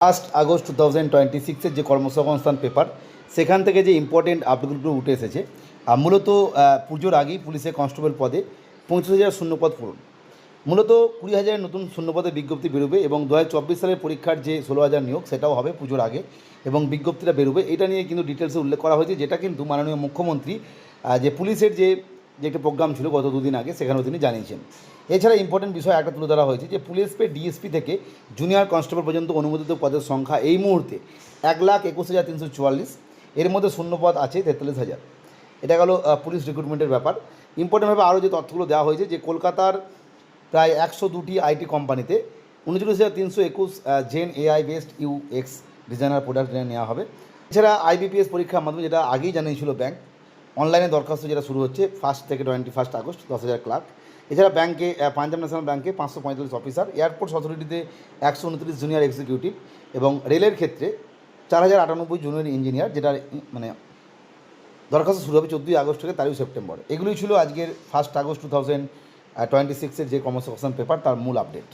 1 August 2026 যে কর্মসংস্থান paper, সেখান থেকে যে ইম্পর্টেন্ট আপডেটগুলো উঠে এসেছে। মূলত পুজোর আগেই পুলিশের কনস্টেবল পদে 25,000 শূন্যপদ পূরণ। মূলত 20,000 নতুন শূন্যপদের বিজ্ঞপ্তি বেরোবে এবং 2024 সালের পরীক্ষার যে 16,000 নিয়োগ, সেটাও হবে পুজোর আগে এবং বিজ্ঞপ্তিটা বেরোবে। এটা নিয়ে কিন্তু ডিটেলসে উল্লেখ করা হয়েছে, যেটা কিন্তু মাননীয় মুখ্যমন্ত্রী যে পুলিশের যে একটা প্রোগ্রাম ছিল গত দুদিন আগে, সেখানেও তিনি জানিয়েছেন। এছাড়া ইম্পর্টেন্ট বিষয় একটা তুলে ধরা হয়েছে যে পুলিশ পে ডিএসপি থেকে জুনিয়র কনস্টেবল পর্যন্ত অনুমোদিত পদের সংখ্যা এই মুহূর্তে 1,21,344। এর মধ্যে শূন্যপদ আছে 43,000। এটা গেল পুলিশ রিক্রুটমেন্টের ব্যাপার। ইম্পর্টেন্টভাবে আরও যে তথ্যগুলো দেওয়া হয়েছে যে কলকাতার প্রায় 102টি আইটি কোম্পানিতে 39,321 gen AI based UX designer product নেওয়া হবে। এছাড়া আইবিপিএস পরীক্ষার মাধ্যমে, যেটা আগেই জানিয়েছিল ব্যাংক, অনলাইনে দরখাস্ত যেটা শুরু হচ্ছে 1 থেকে 21 আগস্ট, 10,000 ক্লার্ক। এছাড়া ব্যাংকে পাঞ্জাব ন্যাশনাল ব্যাংকে 545 অফিসার, এয়ারপোর্টস অথরিটিতে 129 জুনিয়র এক্সিকিউটিভ এবং রেলের ক্ষেত্রে 4,098 জুনিয়র ইঞ্জিনিয়ার, যেটা মানে দরখাস্ত শুরু হবে 14 আগস্ট থেকে 13 সেপ্টেম্বর। এগুলোই ছিল আজকের 1 আগস্ট 2026 যে কর্মসংস্থান পেপার, তার মূল আপডেট।